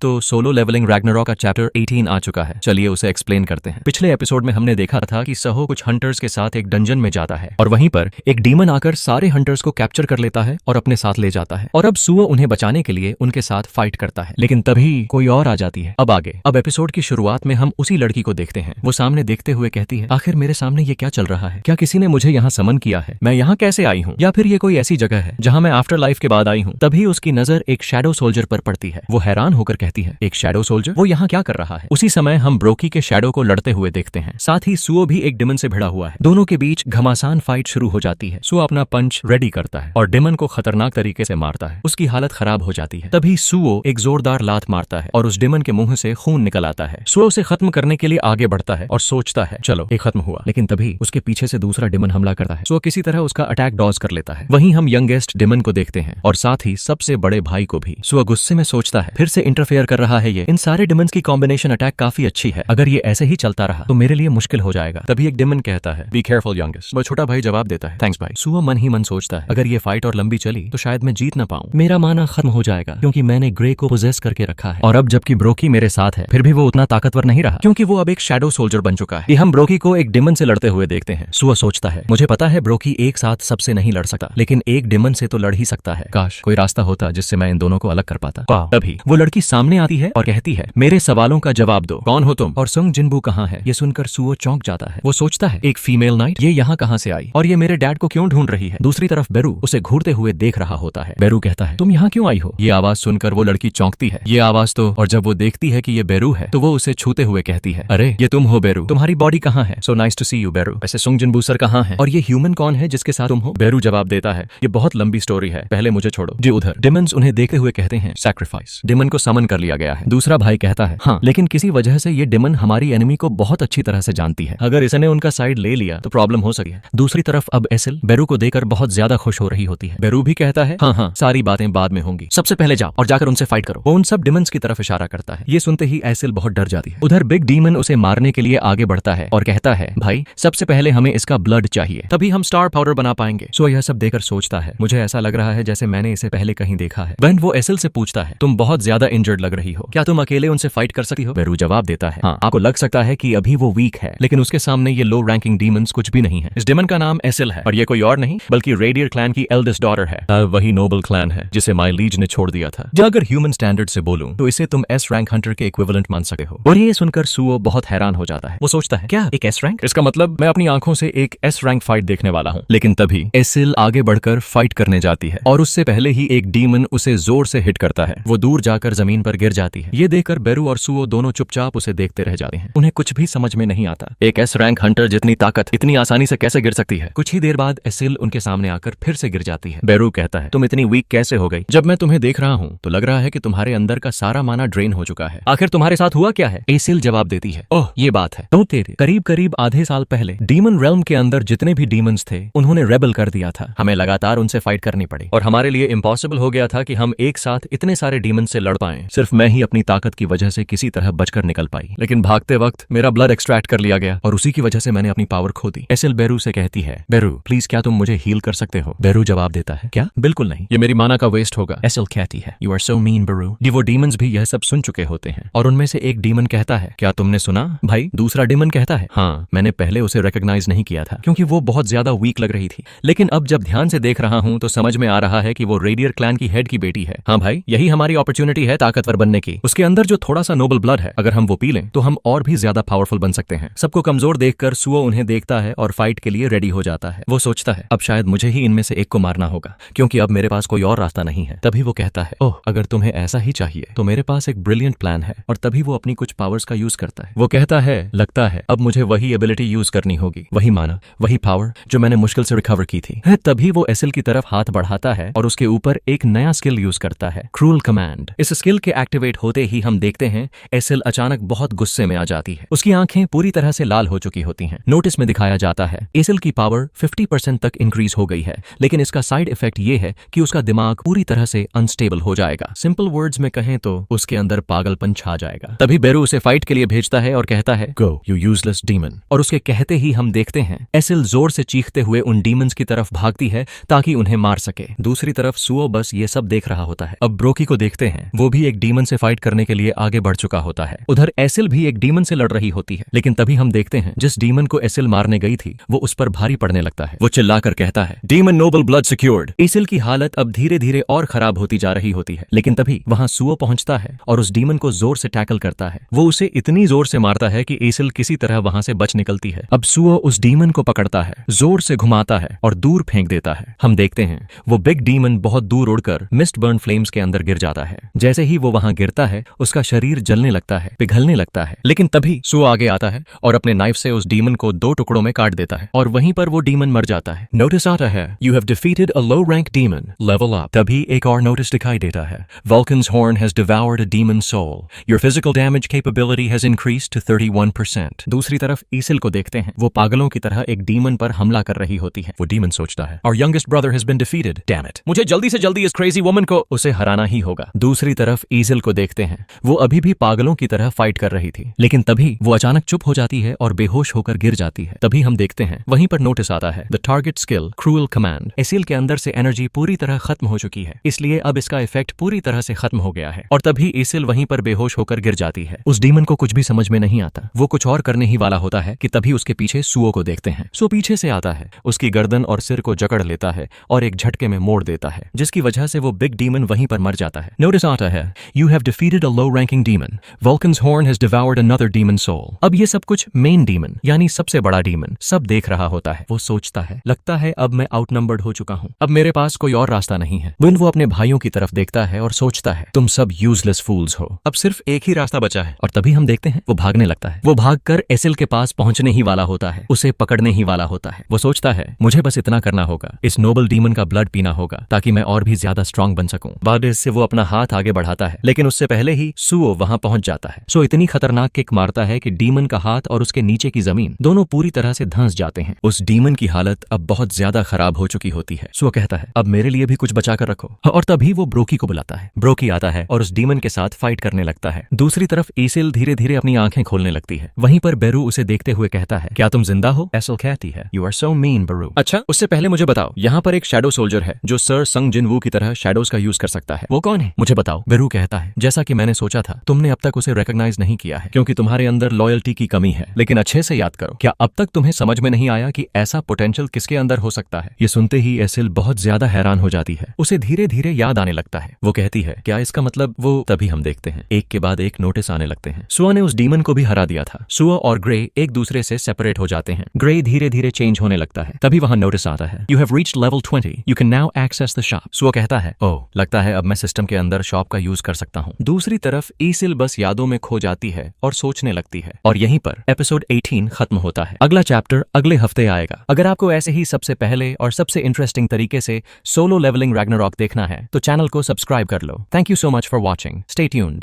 तो solo levelling Ragnarok का chapter 18 आ चुका है। चलिए उसे एक्सप्लेन करते हैं। पिछले एपिसोड में हमने देखा था कि सहो कुछ हंटर्स के साथ एक डंजन में जाता है और वहीं पर एक डीमन आकर सारे हंटर्स को कैप्चर कर लेता है और अपने साथ ले जाता है और अब सुओ उन्हें बचाने के लिए उनके साथ फाइट करता है, लेकिन तभी कोई और आ जाती है। अब एपिसोड की शुरुआत में हम उसी लड़की को देखते हैं। वो सामने देखते हुए कहती है, आखिर मेरे सामने ये क्या चल रहा है? क्या किसी ने मुझे यहाँ समन किया है? मैं यहाँ कैसे आई हूँ? या फिर ये कोई ऐसी जगह है जहाँ मैं आफ्टर लाइफ के बाद आई हूँ? तभी उसकी नजर एक शैडो सोल्जर पर पड़ती है। वो हैरान होकर कहती है, एक शैडो सोल्जर? वो यहाँ क्या कर रहा है? उसी समय हम ब्रोकी के शैडो को लड़ते हुए देखते हैं। साथ ही सुओ भी एक डिमन से भिड़ा हुआ है। दोनों के बीच घमासान फाइट शुरू हो जाती है। सुओ अपना पंच रेडी करता है और डिमन को खतरनाक तरीके से मारता है। उसकी हालत खराब हो जाती है। तभी सुओ एक जोरदार लात मारता है और उस डिमन के मुंह से खून निकल आता है। सुओ उसे खत्म करने के लिए आगे बढ़ता है और सोचता है चलो ये खत्म हुआ, लेकिन तभी उसके पीछे से दूसरा डिमन हमला करता है। सुओ किसी तरह उसका अटैक डॉज कर लेता है। वहीं हम यंगेस्ट डिमन को देखते हैं और साथ ही सबसे बड़े भाई को भी। सुओ गुस्से में सोचता है, फिर से इंटरफेयर कर रहा है ये। इन सारे डिमन्स की कॉम्बिनेशन अटैक काफी अच्छी है। अगर ये ऐसे ही चलता रहा तो मेरे लिए मुश्किल हो जाएगा। तभी एक डिमन कहता है, बी केयरफुल यंगेस्ट। वो छोटा भाई जवाब देता है, थैंक्स भाई। सुओ मन ही मन सोचता है, अगर ये फाइट और लंबी चली तो शायद मैं जीत ना पाऊं। मेरा माना खत्म हो जाएगा क्योंकि मैंने ग्रे को पोजेस करके रखा है। और अब जबकि ब्रोकी मेरे साथ है फिर भी वो उतना ताकतवर नहीं रहा क्योंकि वो अब एक शैडो सोल्जर बन चुका है। कि हम ब्रोकी को एक डिमन से लड़ते हुए देखते हैं। सुओ सोचता है, मुझे पता है ब्रोकी एक साथ सबसे नहीं लड़ सकता, लेकिन एक डिमन से तो लड़ ही सकता है। काश कोई रास्ता होता जिससे मैं इन दोनों को अलग कर पाता। तभी वो लड़की सामने आती है और कहती है, मेरे सवालों का जवाब दो, कौन हो तुम और सुंग जिनबू कहाँ है? ये सुनकर सुओ चौंक जाता है। वो सोचता है, एक फीमेल नाइट, ये यहाँ कहाँ से आई और ये मेरे डैड को क्यों ढूंढ रही है? दूसरी तरफ बेरू उसे घूरते हुए देख रहा होता है। बेरू कहता है, तुम यहाँ क्यों आई हो? ये आवाज सुनकर वो लड़की चौंकती है। ये आवाज तो, और जब वो देखती है कि ये बेरू है तो वो उसे छूते हुए कहती है, अरे ये तुम हो बेरू, तुम्हारी बॉडी कहाँ है? So nice to see you Beru. वैसे सुंग जिनबू सर कहाँ है और ये ह्यूमन कौन है जिसके साथ तुम हो? बेरू जवाब देता है, ये बहुत लंबी स्टोरी है, पहले मुझे छोड़ो। जी उधर डिमन्स उन्हें देखते हुए कहते हैं, सैक्रिफाइस, डिमन को समन कर लिया गया है। दूसरा भाई कहता है, हाँ लेकिन किसी वजह से ये डिमन हमारी एनिमी को बहुत अच्छी तरह से जानती है। अगर इसने उनका साइड ले लिया तो प्रॉब्लम हो सकी है। दूसरी तरफ अब एसिल बेरू को देखकर बहुत ज्यादा खुश हो रही होती है। बेरू भी कहता है, हाँ सारी बातें बाद में होंगी, सबसे पहले जाओ और जाकर उनसे फाइट करो। वो उन सब डिमन्स की तरफ इशारा करता है। ये सुनते ही एसिल बहुत डर जाती है। उधर बिग डीमन उसे मारने के लिए आगे बढ़ता है और कहता है, भाई सबसे पहले हमें इसका ब्लड चाहिए, तभी हम स्टार पाउडर बना पाएंगे। सो यह सब देखकर सोचता है, मुझे ऐसा लग रहा है जैसे मैंने इसे पहले कहीं देखा है। वेन वो एसिल से पूछता है, तुम बहुत ज्यादा इंजर्ड लग रही हो, क्या तुम अकेले उनसे फाइट कर सकती हो? बेरू जवाब देता है, हाँ आपको लग सकता है कि अभी वो वीक है, लेकिन उसके सामने ये लो रैंकिंग डीमंस कुछ भी नहीं है। इस डिमन का नाम एसिल है और ये कोई और नहीं बल्कि रेडियर क्लैन की एल्डेस्ट डॉटर है। वही नोबल क्लैन है जिसे माई लीज ने छोड़ दिया था। जो अगर ह्यूमन स्टैंडर्ड से बोलूं तो इसे तुम एस रैंक हंटर के इक्विवेलेंट मान सकते हो। और ये सुनकर सुओ बहुत हैरान हो जाता है। वो सोचता है, क्या एक एस रैंक? इसका मतलब मैं अपनी आंखों से एक एस रैंक फाइट देखने वाला हूँ। लेकिन तभी एसिल आगे बढ़कर फाइट करने जाती है और उससे पहले ही एक डीमन उसे जोर से हिट करता है। वो दूर जाकर जमीन पर गिर जाती है। ये देखकर बेरू और सुओ दोनों चुपचाप उसे देखते रह जाते हैं। उन्हें कुछ भी समझ में नहीं आता, एक एस रैंक हंटर जितनी ताकत इतनी आसानी से कैसे गिर सकती है? कुछ ही देर बाद एसिल उनके सामने आकर फिर से गिर जाती है। बेरू कहता है, तुम इतनी वीक कैसे हो गई? जब मैं तुम्हें देख रहा हूँ तो लग रहा है कि तुम्हारे अंदर का सारा माना ड्रेन हो चुका है। आखिर तुम्हारे साथ हुआ क्या है? एसिल जवाब देती है, ओह ये बात है, तो तेरे करीब आधे साल पहले डीमन रेल्म के अंदर जितने भी डीमंस थे उन्होंने रेबल कर दिया था। हमें लगातार उनसे फाइट करनी पड़ी और हमारे लिए इम्पॉसिबल हो गया था कि हम एक साथ इतने सारे डीमन से लड़ पाएं। सिर्फ मैं ही अपनी ताकत की वजह से किसी तरह बचकर निकल पाई, लेकिन भागते वक्त मेरा ब्लड एक्सट्रैक्ट कर लिया गया और उसी की वजह से मैंने अपनी पावर खो दी। एसिल बेरू से कहती है, बेरू प्लीज क्या तुम मुझे हील कर सकते हो? बेरू जवाब देता है, क्या? बिल्कुल नहीं, ये मेरी माना का वेस्ट होगा। एसिल कहती है, यू आर सो मीन बेरू। वो डीमंस भी यह सब सुन चुके होते हैं और उनमें से एक डीमन कहता है, क्या तुमने सुना भाई? दूसरा डीमन कहता है, हाँ मैंने पहले उसे रिकॉग्नाइज नहीं किया था क्योंकि वो बहुत ज्यादा वीक लग रही थी, लेकिन अब जब ध्यान से देख रहा हूँ तो समझ में आ रहा है कि वो रेडियर क्लैन की हेड की बेटी है। हाँ भाई, यही हमारी अपॉर्चुनिटी है ताकतवर बनने की। उसके अंदर जो थोड़ा सा नोबल ब्लड है, अगर हम वो पी लें तो हम और भी ज्यादा पावरफुल बन सकते हैं। सबको कमजोर देखकर सुओ उन्हें देखता है और फाइट के लिए रेडी हो जाता है। वो सोचता है, अब शायद मुझे ही इनमें से एक को मारना होगा क्योंकि अब मेरे पास कोई और रास्ता नहीं है। तभी वो कहता है, ओह अगर तुम्हें ऐसा ही चाहिए तो मेरे पास एक ब्रिलियंट प्लान है। और तभी वो अपनी कुछ पावर्स का यूज करता है। वो कहता है, लगता है अब मुझे वही एबिलिटी यूज करनी होगी, वही माना, वही पावर जो मैंने मुश्किल से रिकवर की थी। तभी वो एसिल की तरफ हाथ बढ़ाता है और उसके ऊपर एक नया स्किल यूज करता है, क्रूल कमांड। इस स्किल के एक्टिवेट होते ही हम देखते हैं एसिल अचानक बहुत गुस्से में आ जाती है। उसकी आंखें पूरी तरह से लाल हो चुकी होती हैं। नोटिस में दिखाया जाता है एसिल की पावर 50% तक इंक्रीज हो गई है, लेकिन इसका साइड इफेक्ट ये है कि उसका दिमाग पूरी तरह से अनस्टेबल हो जाएगा। सिंपल वर्ड्स में कहें तो उसके अंदर पागलपन छा जाएगा। तभी बेरू उसे फाइट के लिए भेजता है और कहता है, गो यू यूजलेस डीमन। और उसके कहते ही हम देखते हैं एसिल जोर से चीखते हुए उन डीमंस की तरफ भागती है ताकि उन्हें मार सके। दूसरी तरफ सुओ बस ये सब देख रहा होता है। अब ब्रोकी को देखते हैं, वो भी एक डीमन से फाइट करने के लिए आगे बढ़ चुका होता है। उधर एसिल भी एक डीमन से लड़ रही होती है, लेकिन तभी हम देखते हैं जिस डीमन को एसिल मारने गई थी वो उस पर भारी पड़ने लगता है। वो चिल्लाकर कहता है, डीमन नोबल ब्लड सिक्योर्ड। एसिल की हालत अब धीरे धीरे और खराब होती जा रही होती है, लेकिन तभी वहां सुओ पहुंचता है और उस डीमन को जोर से टैकल करता है। वो उसे इतनी जोर से मारता है कि एसिल किसी तरह वहां से बच निकलती है। अब सुओ उस डीमन को पकड़ता है, जोर से घुमाता है और दूर फेंक देता है। हम देखते हैं वो बिग डीमन बहुत दूर उड़कर मिस्ट बर्न फ्लेम्स के अंदर गिर जाता है। जैसे ही वो वहां गिरता है उसका शरीर जलने लगता है, पिघलने लगता है, लेकिन तभी सुओ आगे आता है और अपने नाइफ से उस डीमन को 2 टुकड़ों में काट देता है और वहीं पर वो डीमन मर जाता है। नोटिस आता है, you have defeated a low rank demon, level up. तभी एक और नोटिस दिखाई देता है, Vulcan's horn has devoured a demon soul. Your physical damage capability has increased to 31%. दूसरी तरफ ईसिल को देखते हैं, वो पागलों की तरह एक डीमन पर हमला कर रही होती है। वो डीमन सोचता है, Our youngest brother has been defeated. Damn it. मुझे जल्दी से जल्दी इस क्रेजी वुमन को उसे हराना ही होगा। दूसरी तरफ ईसिल को देखते हैं, वो अभी भी पागलों की तरह फाइट कर रही थी, लेकिन तभी वो अचानक चुप हो जाती है और बेहोश होकर गिर जाती है। तभी हम देखते हैं वहीं पर नोटिस आता है, The target skill, Cruel Command. ईसिल के अंदर से एनर्जी पूरी तरह खत्म हो चुकी है, इसलिए अब इसका इफेक्ट पूरी तरह से खत्म हो गया है। और तभी ईसिल वहीं पर बेहोश होकर गिर जाती है। उस डीमन को कुछ भी समझ में नहीं आता, वो कुछ और करने ही वाला होता है कि तभी उसके पीछे सुओ को देखते हैं। सो पीछे से आता है, उसकी गर्दन और सिर को जकड़ लेता है और एक झटके में मोड़ देता है, जिसकी वजह से वो बिग डीमन वहीं पर मर जाता है। नोटिस आता है, you have defeated a low ranking demon, Vulcan's horn has devoured another demon soul. अब ये सब कुछ मेन डीमन यानी सबसे बड़ा डीमन सब देख रहा होता है। वो सोचता है, लगता है अब मैं आउटनंबर्ड हो चुका हूँ, अब मेरे पास कोई और रास्ता नहीं है। वो अपने भाइयों की तरफ देखता है और सोचता है, तुम सब यूजलेस फूल्स हो, अब सिर्फ एक ही रास्ता बचा है। और तभी हम देखते हैं वो भागने लगता है। वो भागकर एसिल के पास पहुंचने ही वाला होता है, उसे पकड़ने ही वाला होता है। वो सोचता है, मुझे बस इतना करना होगा, इस नोबल डीमन का ब्लड पीना होगा ताकि मैं और भी ज्यादा स्ट्रांग बन सकूं। बाद इससे वो अपना हाथ आगे बढ़ाता है, लेकिन उससे पहले ही सुओ वहां पहुंच जाता है। सो इतनी खतरनाक किक मारता है कि डीमन का हाथ और उसके नीचे की जमीन दोनों पूरी तरह से धंस जाते हैं। उस डीमन की हालत अब बहुत ज्यादा खराब हो चुकी होती है। सो कहता है, अब मेरे लिए भी कुछ बचा कर रखो। और तभी वो ब्रोकी को बुलाता है। ब्रोकी आता है और उस डीमन के साथ फाइट करने लगता है। दूसरी तरफ ईसिल धीरे धीरे अपनी आंखें खोलने लगती है। वहीं पर बेरू उसे देखते हुए कहता है, क्या तुम जिंदा हो? एसिल कहती है, यू आर सो मीन बेरू। अच्छा, उससे पहले मुझे बताओ, यहाँ पर एक शैडो सोल्जर है जो सर संग जिनवू की तरह शैडोज का यूज कर सकता है, वो कौन है? मुझे बताओ। बेरू कहता है, जैसा कि मैंने सोचा था, तुमने अब तक उसे रिकॉग्नाइज नहीं किया है क्योंकि तुम्हारे अंदर लॉयल्टी की कमी है। लेकिन अच्छे से याद करो, क्या अब तक तुम्हें समझ में नहीं आया कि ऐसा पोटेंशियल किसके अंदर हो सकता है? ये सुनते ही एसिल बहुत ज्यादा हैरान हो जाती है। उसे धीरे धीरे याद आने लगता है। वो कहती है, क्या इसका मतलब वो? तभी हम देखते हैं एक के बाद एक नोटिस आने लगते हैं। सुआ ने उस डीमन को भी हरा दिया था। सुआ और ग्रे एक दूसरे से सेपरेट हो जाते हैं। ग्रे धीरे धीरे चेंज होने लगता है। तभी वहां नोटिस आता है, you have reached level 20, you can now access the shop. सुआ कहता है, ओह, लगता है अब मैं सिस्टम के अंदर शॉप का यूज कर सकता हूँ। दूसरी तरफ ईसिल बस यादों में खो जाती है और सोचने लगती है। और यहीं पर एपिसोड 18 खत्म होता है। अगला चैप्टर अगले हफ्ते आएगा। अगर आपको ऐसे ही सबसे पहले और सबसे इंटरेस्टिंग तरीके से सोलो लेवलिंग रैग्नारॉक देखना है तो चैनल को सब्सक्राइब कर लो। Thank you so much for watching. Stay tuned.